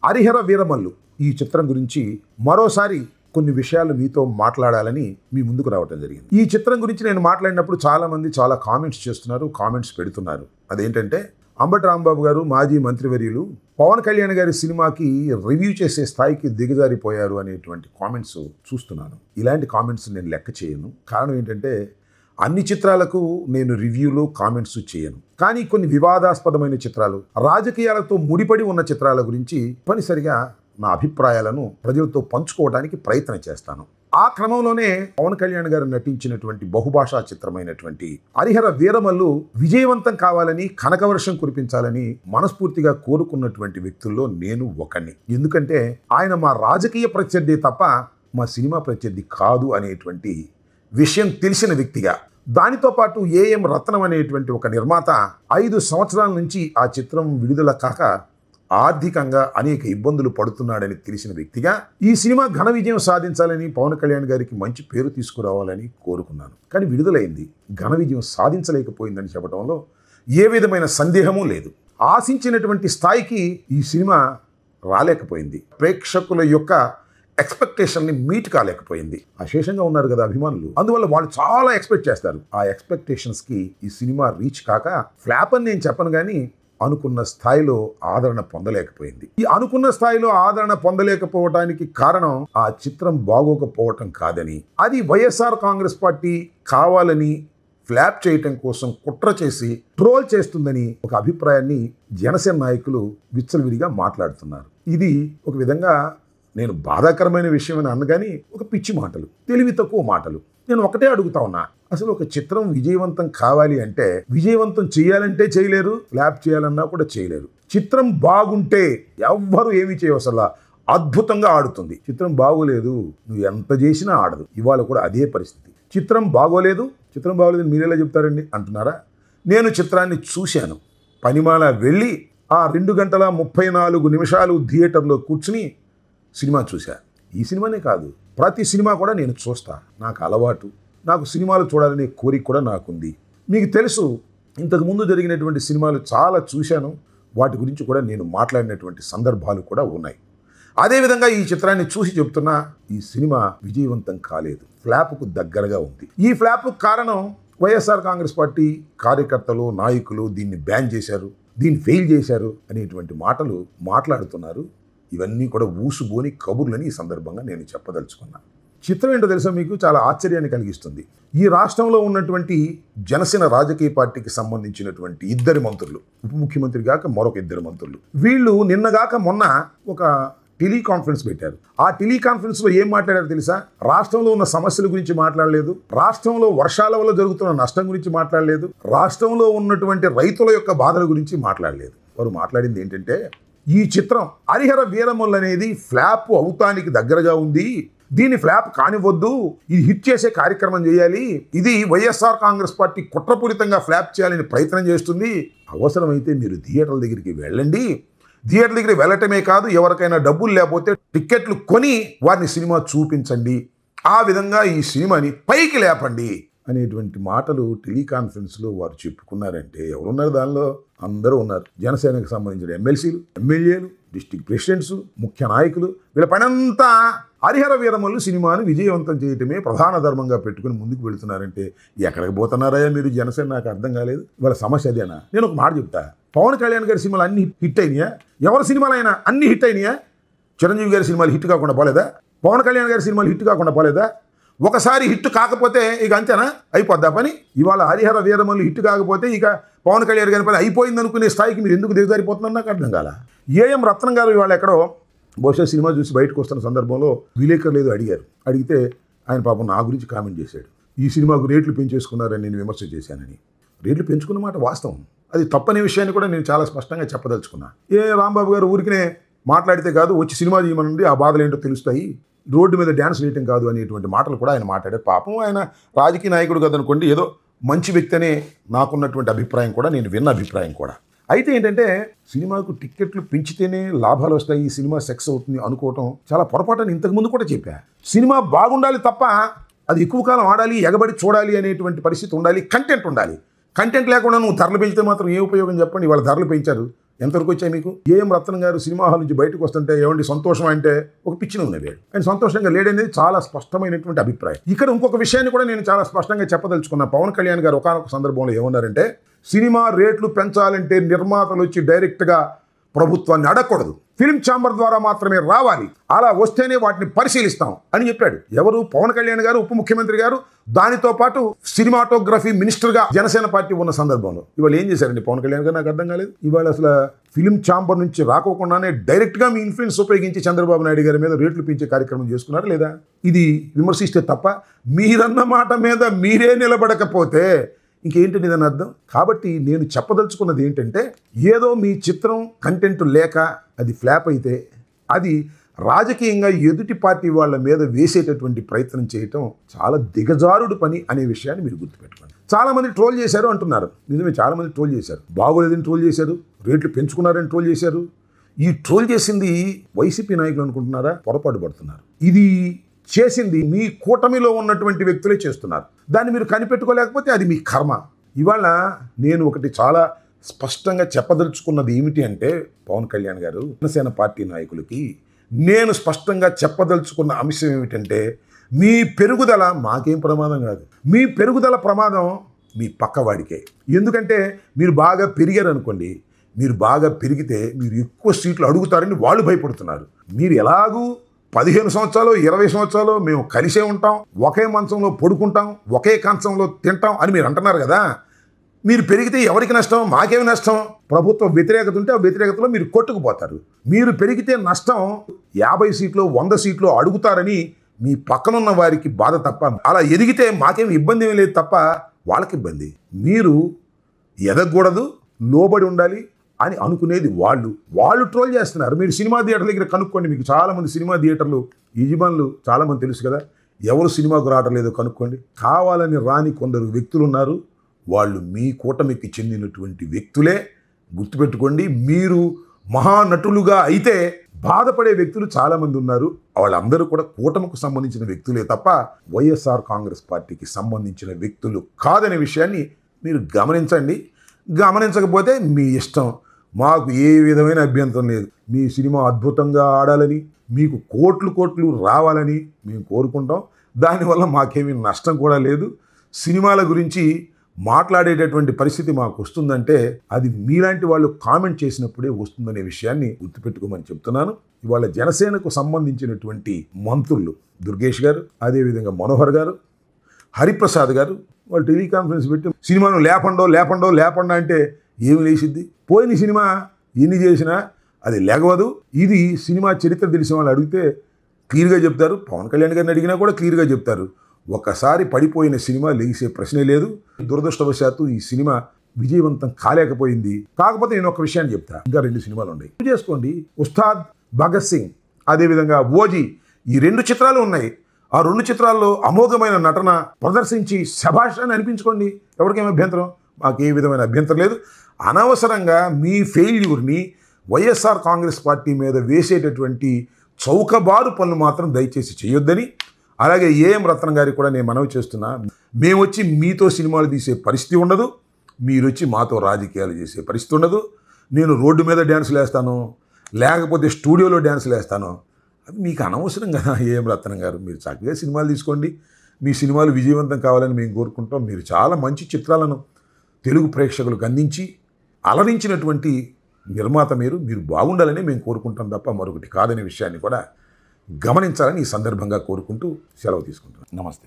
హరిహర వీరమల్లు ఈ చిత్రం గురించి మరోసారి కొన్ని విషయాలు మీతో మాట్లాడాలని మీ ముందుకు రావటం జరిగింది. ఈ చిత్రం గురించి నేను మాట్లాడినప్పుడు చాలామంది చాలా కామెంట్స్ చేస్తున్నారు, కామెంట్స్ పెడుతున్నారు. అదేంటంటే అంబటి రాంబాబు గారు మాజీ మంత్రివర్యులు పవన్ కళ్యాణ్ గారి సినిమాకి రివ్యూ చేసే స్థాయికి దిగజారిపోయారు అనేటువంటి కామెంట్స్ చూస్తున్నాను. ఇలాంటి కామెంట్స్ నేను లెక్క చేయను. కారణం ఏంటంటే అన్ని చిత్రాలకు నేను రివ్యూలు కామెంట్స్ చేయను. కానీ కొన్ని వివాదాస్పదమైన చిత్రాలు, రాజకీయాలతో ముడిపడి ఉన్న చిత్రాల గురించి తప్పనిసరిగా నా అభిప్రాయాలను ప్రజలతో పంచుకోవడానికి ప్రయత్నం చేస్తాను. ఆ క్రమంలోనే పవన్ కళ్యాణ్ గారు నటించినటువంటి బహుభాషా చిత్రమైనటువంటి హరిహర వీరమల్లు విజయవంతం కావాలని, కనకవర్షం కురిపించాలని మనస్ఫూర్తిగా కోరుకున్నటువంటి వ్యక్తుల్లో నేను ఒకని. ఎందుకంటే ఆయన మా రాజకీయ ప్రత్యర్థి తప్ప మా సినిమా ప్రత్యర్థి కాదు అనేటువంటి విషయం తెలిసిన వ్యక్తిగా, దానితో పాటు ఏఎం రత్నం అనేటువంటి ఒక నిర్మాత 5 సంవత్సరాల నుంచి ఆ చిత్రం విడుదల కాక ఆర్థికంగా అనేక ఇబ్బందులు పడుతున్నాడని తెలిసిన వ్యక్తిగా ఈ సినిమా ఘన విజయం సాధించాలని, పవన్ కళ్యాణ్ గారికి మంచి పేరు తీసుకురావాలని కోరుకున్నాను. కానీ విడుదలైంది, ఘన విజయం సాధించలేకపోయిందని చెప్పడంలో ఏ విధమైన సందేహమూ లేదు. ఆశించినటువంటి స్థాయికి ఈ సినిమా రాలేకపోయింది. ప్రేక్షకుల యొక్క ఎక్స్పెక్టేషన్ని మీట్ కాలేకపోయింది. అశేషంగా ఉన్నారు కదా అభిమానులు, అందువల్ల వాళ్ళు చాలా ఎక్స్పెక్ట్ చేస్తారు. ఆ ఎక్స్పెక్టేషన్స్కి ఈ సినిమా రీచ్ కాక ఫ్లాప్ అని నేను చెప్పను, కానీ అనుకున్న స్థాయిలో ఆదరణ పొందలేకపోయింది. ఈ అనుకున్న స్థాయిలో ఆదరణ పొందలేకపోవడానికి కారణం ఆ చిత్రం బాగోకపోవటం కాదని, అది వైఎస్ఆర్ కాంగ్రెస్ పార్టీ కావాలని ఫ్లాప్ చేయటం కోసం కుట్ర చేసి ట్రోల్ చేస్తుందని ఒక అభిప్రాయాన్ని జనసేన నాయకులు విచ్చలవిడిగా మాట్లాడుతున్నారు. ఇది ఒక విధంగా నేను బాధాకరమైన విషయం అని అనగాని ఒక పిచ్చి మాటలు, తెలివి తక్కువ మాటలు. నేను ఒకటే అడుగుతా ఉన్నా, అసలు ఒక చిత్రం విజయవంతం కావాలి అంటే విజయవంతం చేయాలంటే చేయలేరు, ఫ్లాప్ చేయాలన్నా కూడా చేయలేరు. చిత్రం బాగుంటే ఎవ్వరు ఏమీ చేయవసలా, అద్భుతంగా ఆడుతుంది. చిత్రం బాగోలేదు, నువ్వు ఎంత చేసినా ఆడదు. ఇవాళ కూడా అదే పరిస్థితి. చిత్రం బాగోలేదు మీరెలా చెప్తారండి అంటున్నారా? నేను చిత్రాన్ని చూశాను. పనిమాల వెళ్ళి ఆ 2 గంటల 34 నిమిషాలు థియేటర్లో కూర్చుని సినిమా చూశా. ఈ సినిమానే కాదు, ప్రతి సినిమా కూడా నేను చూస్తా. నాకు అలవాటు, నాకు సినిమాలు చూడాలనే కోరిక కూడా నాకుంది. మీకు తెలుసు, ఇంతకుముందు జరిగినటువంటి సినిమాలు చాలా చూశాను. వాటి గురించి కూడా నేను మాట్లాడినటువంటి సందర్భాలు కూడా ఉన్నాయి. అదేవిధంగా ఈ చిత్రాన్ని చూసి చెప్తున్నా, ఈ సినిమా విజయవంతం కాలేదు, ఫ్లాప్కు దగ్గరగా ఉంది. ఈ ఫ్లాప్కు కారణం వైఎస్ఆర్ కాంగ్రెస్ పార్టీ కార్యకర్తలు, నాయకులు దీన్ని బ్యాన్ చేశారు, దీన్ని ఫెయిల్ చేశారు అనేటువంటి మాటలు మాట్లాడుతున్నారు. ఇవన్నీ కూడా ఊసుబోని కబుర్లని ఈ సందర్భంగా నేను చెప్పదలుచుకున్నాను. చిత్రం ఏంటో తెలుసా మీకు? చాలా ఆశ్చర్యాన్ని కలిగిస్తుంది. ఈ రాష్ట్రంలో ఉన్నటువంటి జనసేన రాజకీయ పార్టీకి సంబంధించినటువంటి 2 మంత్రులు, ఉప ముఖ్యమంత్రి గాక మరొక 2 మంత్రులు, వీళ్ళు నిన్నగాక మొన్న ఒక టెలికాన్ఫరెన్స్ పెట్టారు. ఆ టెలికాన్ఫరెన్స్లో ఏం మాట్లాడారు తెలుసా? రాష్ట్రంలో ఉన్న సమస్యల గురించి మాట్లాడలేదు, రాష్ట్రంలో వర్షాల వల్ల జరుగుతున్న నష్టం గురించి మాట్లాడలేదు, రాష్ట్రంలో ఉన్నటువంటి రైతుల యొక్క బాధల గురించి మాట్లాడలేదు. వారు మాట్లాడింది ఏంటంటే, ఈ చిత్రం హరిహర వీరమల్లు అనేది ఫ్లాప్ అవుతానికి దగ్గరగా ఉంది, దీన్ని ఫ్లాప్ కానివ్వద్దు, ఇది హిట్ చేసే కార్యక్రమం చేయాలి, ఇది వైఎస్ఆర్ కాంగ్రెస్ పార్టీ కుట్రపూరితంగా ఫ్లాప్ చేయాలని ప్రయత్నం చేస్తుంది, అవసరమైతే మీరు థియేటర్ల దగ్గరికి వెళ్ళండి, థియేటర్ దగ్గరికి వెళ్ళటమే కాదు, ఎవరికైనా డబ్బులు లేకపోతే టిక్కెట్లు కొని వారిని సినిమా చూపించండి, ఆ విధంగా ఈ సినిమాని పైకి లేపండి అనేటువంటి మాటలు టెలికాన్ఫరెన్స్లో వారు చెప్పుకున్నారంటే ఎవరున్నారు దానిలో? అందరూ ఉన్నారు. జనసేనకు సంబంధించిన ఎమ్మెల్సీలు, ఎమ్మెల్యేలు, డిస్ట్రిక్ట్ ప్రెసిడెంట్స్, ముఖ్య నాయకులు, వీళ్ళ పనంతా హరిహర వీరమల్లు సినిమాను విజయవంతం చేయటమే ప్రధాన ధర్మంగా పెట్టుకుని ముందుకు వెళుతున్నారంటే ఎక్కడికి పోతున్నారయ్యా మీరు జనసేన? నాకు అర్థం కాలేదు. వాళ్ళ సమస్య అదేనా? నేను ఒక మాట చెప్తా, పవన్ కళ్యాణ్ గారి సినిమాలు అన్ని హిట్ అయినాయా? ఎవరి సినిమాలైనా అన్ని హిట్ అయినాయా? చిరంజీవి గారి సినిమాలు హిట్ కాకుండా పోలేదా? పవన్ కళ్యాణ్ గారి సినిమాలు హిట్ కాకుండా పోలేదా? ఒకసారి హిట్ కాకపోతే ఇక అంతేనా, అయిపోద్దా పని? ఇవాళ హరిహర వీరమల్లు హిట్ కాకపోతే ఇక పవన్ కళ్యాణ్ గారి పని అయిపోయింది అనుకునే స్థాయికి మీరు ఎందుకు దిగజారిపోతున్నారు? నాకు అర్థం కాల. ఏఎం రత్నం గారు ఇవాళ ఎక్కడో బహుశా సినిమా చూసి బయటకు వస్తున్న సందర్భంలో విలేకరులు ఏదో అడిగారు. అడిగితే ఆయన పాపం నా గురించి కామెంట్ చేశాడు. ఈ సినిమాకు రేట్లు పెంచేసుకున్నారని నేను విమర్శ చేశానని. రేట్లు పెంచుకున్న మాట వాస్తవం, అది తప్పనే విషయాన్ని కూడా నేను చాలా స్పష్టంగా చెప్పదలుచుకున్నా. రాంబాబు గారు ఊరికినే మాట్లాడితే కాదు, వచ్చి సినిమా చేయమనండి, ఆ బాధలు ఏంటో తెలుస్తాయి, రోడ్డు మీద డ్యాన్స్ వేయటం కాదు అనేటువంటి మాటలు కూడా ఆయన మాట్లాడారు. పాపం ఆయన రాజకీయ నాయకుడు కదనుకోండి, ఏదో మంచి వ్యక్తి అనే నాకున్నటువంటి అభిప్రాయం కూడా, నేను విన్న అభిప్రాయం కూడా. అయితే ఏంటంటే సినిమాకు టిక్కెట్లు పెంచితేనే లాభాలు వస్తాయి, ఈ సినిమా సెక్స్ అవుతుంది అనుకోవటం చాలా పొరపాటు. ఇంతకుముందు కూడా చెప్పా, సినిమా బాగుండాలి తప్ప అది ఎక్కువ కాలం ఆడాలి, ఎగబడి చూడాలి అనేటువంటి పరిస్థితి ఉండాలి, కంటెంట్ ఉండాలి. కంటెంట్ లేకుండా నువ్వు ధరలు పెంచితే మాత్రం ఏ ఉపయోగం చెప్పండి? ఇవాళ ధరలు పెంచారు, ఎంతవరకు వచ్చాయి మీకు? ఏఎం రత్నం గారు సినిమా హాల్ నుంచి బయటకు వస్తుంటే ఏమండి సంతోషం అంటే ఒక పిచ్చిని ఉన్నవాడు, ఆయన సంతోషంగా లేడనేది చాలా స్పష్టమైనటువంటి అభిప్రాయం. ఇక్కడ ఇంకొక విషయాన్ని కూడా నేను చాలా స్పష్టంగా చెప్పదలుచుకున్నా. పవన్ కళ్యాణ్ గారు ఒకానొక సందర్భంలో ఏమన్నారంటే, సినిమా రేట్లు పెంచాలంటే నిర్మాతలు వచ్చి డైరెక్ట్గా ప్రభుత్వాన్ని అడగకూడదు, ఫిల్మ్ ఛాంబర్ ద్వారా మాత్రమే రావాలి, అలా వస్తేనే వాటిని పరిశీలిస్తాం అని చెప్పాడు. ఎవరు? పవన్ కళ్యాణ్ గారు, ఉప ముఖ్యమంత్రి గారు, దానితో పాటు సినిమాటోగ్రఫీ మినిస్టర్గా జనసేన పార్టీ ఉన్న సందర్భంలో. ఇవాళ ఏం చేశారండి పవన్ కళ్యాణ్ గారు? నాకు అర్థం కాలేదు. ఇవాళ అసలు ఫిల్మ్ ఛాంబర్ నుంచి రాకోకుండానే డైరెక్ట్గా మీ ఇన్ఫ్లుయెన్స్ ఉపయోగించి చంద్రబాబు నాయుడు గారి మీద రేట్లు పెంచే కార్యక్రమం చేసుకున్నారు లేదా? ఇది విమర్శిస్తే తప్ప, మీరన్న మాట మీద మీరే నిలబడకపోతే ఇంకేంటి దాని అర్థం? కాబట్టి నేను చెప్పదలుచుకున్నది ఏంటంటే, ఏదో మీ చిత్రం కంటెంట్ లేక అది ఫ్లాప్ అయితే అది రాజకీయంగా ఎదుటి పార్టీ వాళ్ళ మీద వేసేటటువంటి ప్రయత్నం చేయటం చాలా దిగజారుడు పని అనే విషయాన్ని మీరు గుర్తుపెట్టుకోండి. చాలామంది ట్రోల్ చేశారు అంటున్నారు. నిజమే, చాలామంది ట్రోల్ చేశారు. బాగోలేదని ట్రోల్ చేశారు, రేట్లు పెంచుకున్నారని ట్రోల్ చేశారు. ఈ ట్రోల్ చేసింది వైసీపీ నాయకులు అనుకుంటున్నారా? పొరపాటు పడుతున్నారు. ఇది చేసింది మీ కూటమిలో ఉన్నటువంటి వ్యక్తులే చేస్తున్నారు. దాన్ని మీరు కనిపెట్టుకోలేకపోతే అది మీ కర్మ. ఇవాళ నేను ఒకటి చాలా స్పష్టంగా చెప్పదలుచుకున్నది ఏమిటి అంటే, పవన్ కళ్యాణ్ గారు, జనసేన పార్టీ నాయకులకి నేను స్పష్టంగా చెప్పదలుచుకున్న అంశం ఏమిటంటే, మీ పెరుగుదల మాకేం ప్రమాదం కాదు. మీ పెరుగుదల ప్రమాదం మీ పక్కవాడికే. ఎందుకంటే మీరు బాగా పెరిగారు అనుకోండి, మీరు బాగా పెరిగితే మీరు ఎక్కువ సీట్లు అడుగుతారని వాళ్ళు భయపడుతున్నారు. మీరు ఎలాగూ 15 సంవత్సరాలు 20 సంవత్సరాలు మేము కలిసే ఉంటాం, ఒకే మంచంలో పడుకుంటాం, ఒకే కంచంలో తింటాం అని మీరు అంటున్నారు కదా. మీరు పెరిగితే ఎవరికి నష్టం? మాకేమి నష్టం? ప్రభుత్వ వ్యతిరేకత ఉంటే ఆ వ్యతిరేకతలో మీరు కొట్టుకుపోతారు. మీరు పెరిగితే నష్టం 50 సీట్లు 100 సీట్లు అడుగుతారని మీ పక్కనున్న వారికి బాధ తప్ప, అలా ఎదిగితే మాకేమి ఇబ్బంది ఏమీ లేదు తప్ప వాళ్ళకి ఇబ్బంది. మీరు ఎదగకూడదు, లోబడి ఉండాలి అని అనుకునేది వాళ్ళు ట్రోల్ చేస్తున్నారు. మీరు సినిమా థియేటర్ల దగ్గర కనుక్కోండి. మీకు చాలామంది సినిమా థియేటర్లు యజమానులు చాలామంది తెలుసు కదా, ఎవరు సినిమాకు రావటం లేదో కనుక్కోండి. కావాలని రాని కొందరు వ్యక్తులు ఉన్నారు, వాళ్ళు మీ కూటమికి చెందినటువంటి వ్యక్తులే. గుర్తుపెట్టుకోండి, మీరు మహానటులుగా అయితే బాధపడే వ్యక్తులు చాలామంది ఉన్నారు. వాళ్ళందరూ కూడా కూటమికి సంబంధించిన వ్యక్తులే తప్ప వైఎస్ఆర్ కాంగ్రెస్ పార్టీకి సంబంధించిన వ్యక్తులు కాదనే విషయాన్ని మీరు గమనించండి. గమనించకపోతే మీ ఇష్టం, మాకు ఏ విధమైన అభ్యంతరం లేదు. మీ సినిమా అద్భుతంగా ఆడాలని, మీకు కోట్లు రావాలని మేము కోరుకుంటాం. దానివల్ల మాకేమీ నష్టం కూడా లేదు. సినిమాల గురించి మాట్లాడేటటువంటి పరిస్థితి మాకు వస్తుందంటే అది మీలాంటి వాళ్ళు కామెంట్ చేసినప్పుడే వస్తుందనే విషయాన్ని గుర్తుపెట్టుకోమని చెప్తున్నాను. ఇవాళ జనసేనకు సంబంధించినటువంటి మంత్రులు దుర్గేష్ గారు, అదేవిధంగా మనోహర్ గారు, హరిప్రసాద్ గారు వాళ్ళు టెలికాన్ఫరెన్స్ పెట్టి సినిమాను లేపండా అంటే ఏమి లేచిద్ది? పోయిన సినిమా ఎన్ని చేసినా అది లేగవదు. ఇది సినిమా చరిత్ర తెలిసిన వాళ్ళు అడిగితే క్లియర్గా చెప్తారు. పవన్ కళ్యాణ్ గారిని అడిగినా కూడా క్లియర్గా చెప్తారు. ఒక్కసారి పడిపోయిన సినిమా లెగిసే ప్రశ్నే లేదు. దురదృష్టవశాత్తు ఈ సినిమా విజయవంతం కాలేకపోయింది. కాకపోతే నేను ఒక విషయాన్ని చెప్తా, ఇంకా 2 సినిమాలు ఉన్నాయి, చేసుకోండి. ఉస్తాద్ భగత్ సింగ్, అదేవిధంగా ఓజీ, ఈ 2 చిత్రాలు ఉన్నాయి. ఆ 2 చిత్రాల్లో అమోఘమైన నటన ప్రదర్శించి శభాష్ అని అనిపించుకోండి. ఎవరికేం అభ్యంతరం? మాకు ఏ విధమైన అభ్యంతరం లేదు. అనవసరంగా మీ ఫెయిల్యూర్ని వైఎస్ఆర్ కాంగ్రెస్ పార్టీ మీద వేసేటటువంటి చౌకబారు పనులు మాత్రం దయచేసి చేయొద్దని, అలాగే ఏఎం రత్నం గారికి కూడా నేను మనవి చేస్తున్నా, మేము వచ్చి మీతో సినిమాలు తీసే పరిస్థితి ఉండదు, మీరు వచ్చి మాతో రాజకీయాలు చేసే పరిస్థితి ఉండదు. నేను రోడ్డు మీద డ్యాన్సులు వేస్తాను, లేకపోతే స్టూడియోలో డ్యాన్సులు వేస్తాను, అది మీకు అనవసరం కదా. ఏఎం రత్నం గారు, మీరు చక్కగా సినిమాలు తీసుకోండి. మీ సినిమాలు విజయవంతం కావాలని మేము కోరుకుంటాం. మీరు చాలా మంచి చిత్రాలను తెలుగు ప్రేక్షకులకు అందించి అలరించినటువంటి నిర్మాత మీరు బాగుండాలని మేము కోరుకుంటాం తప్ప మరొకటి కాదనే విషయాన్ని కూడా గమనించాలని ఈ సందర్భంగా కోరుకుంటూ సెలవు తీసుకుంటున్నాను. నమస్తే.